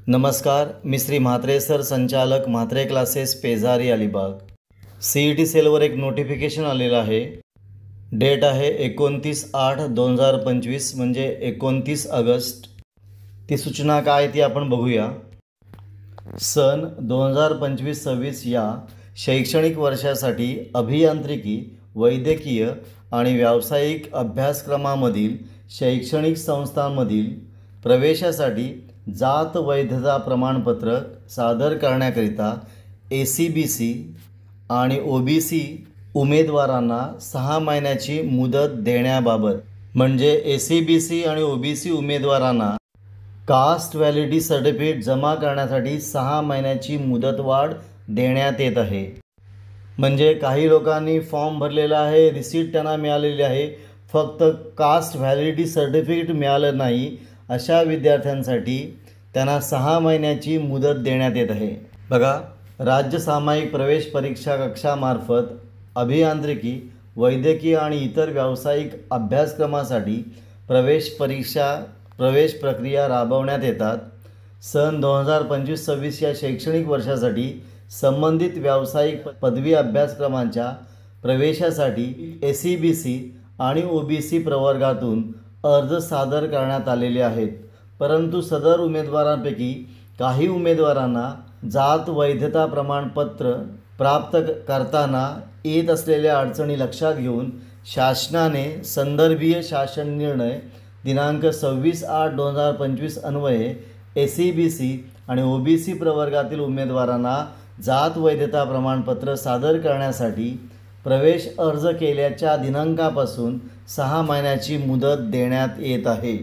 नमस्कार, मी श्री म्हात्रे सर, संचालक Mhatre classes, Pezari, Alibag. CET सेलवर एक नोटिफिकेशन आलेलं आहे. डेट आहे 29/8/2025 म्हणजे 29 ऑगस्ट. ती सूचना काय ती आपण बघूया. सन 2025-26 या शैक्षणिक वर्षासाठी अभियांत्रिकी, वैद्यकीय आणि व्यावसायिक अभ्यासक्रमामधील शैक्षणिक संस्थांमधील प्रवेशासाठी जात वैधता प्रमाणपत्र सादर करण्याकरिता ACBC आणि OBC उमेदवारांना 6 महिन्याची मुदत देण्याबाबत, म्हणजे ACBC आणि OBC उमेदवारांना कास्ट व्हॅलिडिटी सर्टिफिकेट जमा करण्यासाठी 6 महिन्याची मुदतवाढ देण्यात येत आहे. म्हणजे काही लोकांनी फॉर्म भरलेला आहे, रिसीट त्यांना मिळालेली आहे, फक्त कास्ट व्हॅलिडिटी सर्टिफिकेट मिळालं नाही, अशा विद्यार्थ्यांसाठी त्यांना 6 महिन्याची मुदत देण्यात येत आहे. बघा, राज्य सामायिक प्रवेश परीक्षा कक्षामार्फत अभियांत्रिकी, वैद्यकीय आणि इतर व्यावसायिक अभ्यासक्रमासाठी प्रवेश प्रक्रिया राबवण्यात येतात. सन 2025-26 या शैक्षणिक वर्षासाठी संबंधित व्यावसायिक पदवी अभ्यासक्रमांच्या प्रवेशासाठी ACBC आणि OBC प्रवर्गातून अर्ज सादर करण्यात आलेले आहेत. परंतु सदर उमेदवारांपैकी काही उमेदवारांना जात वैधता प्रमाणपत्र प्राप्त करताना येत असलेल्या अडचणी लक्षात घेऊन शासनाने संदर्भीय शासन निर्णय दिनांक 26/8/2025 अन्वये ACBC आणि OBC प्रवर्गातील उमेदवारांना जात वैधता प्रमाणपत्र सादर करण्यासाठी प्रवेश अर्ज केल्याच्या दिनांकापासून 6 महिन्याची मुदत देण्यात येत आहे.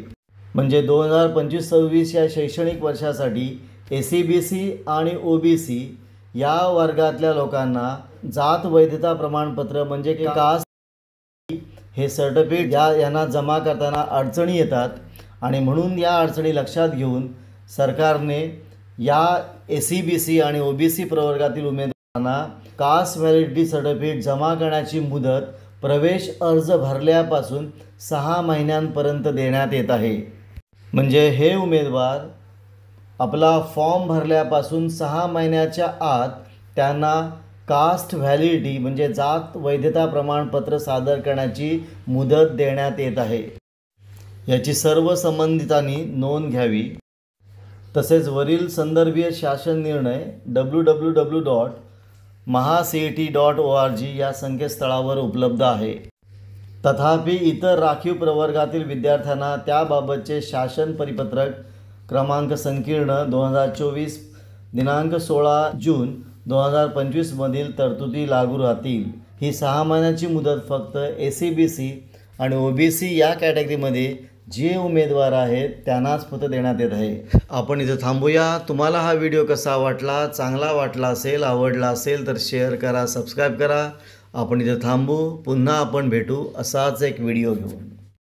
म्हणजे 2025-26 या शैक्षणिक वर्षासाठी ACBC आणि OBC या वर्गातल्या लोकांना जात वैधता प्रमाणपत्र म्हणजे कास्ट हे सर्टिफिकेट यांना जमा करताना अडचणी येतात आणि म्हणून या अडचणी लक्षात घेऊन सरकारने या ACBC आणि OBC प्रवर्गातील उमेदवारांना कास्ट व्हॅलिडिटी सर्टिफिकेट जमा करण्याची मुदत प्रवेश अर्ज भरल्यापासून 6 महिन्यांपर्यंत देण्यात येत आहे. म्हणजे हे उमेदवार आपला फॉर्म भरल्यापासून 6 महिन्याच्या आत त्यांना कास्ट व्हॅलिडिटी म्हणजे जात वैधता प्रमाणपत्र सादर करण्याची मुदत देण्यात येत आहे. याची सर्व संबंधितांनी नोंद घ्यावी. तसेच वरील संदर्भीय शासन निर्णय www.mahacet.org या संकेतस्थळावर उपलब्ध आहे. तथापि इतर राखीव प्रवर्गातील विद्यार्थ्यांना त्याबाबतचे शासन परिपत्रक क्रमांक संकीर्ण 2024 दिनांक 16 जून 2025 मधील तरतुदी लागू राहतील. ही 6 महिन्याची मुदत फक्त ACBC आणि OBC या कॅटेगरीमध्ये जे उमेदवार आहेत त्यांनाच फक्त देण्यात येत आहे. आपण इथं थांबूया. तुम्हाला हा व्हिडिओ कसा वाटला, चांगला वाटला असेल, आवडला असेल तर शेअर करा, सबस्क्राईब करा. आपण इथं थांबू. पुन्हा आपण भेटू असाच एक व्हिडिओ घेऊन.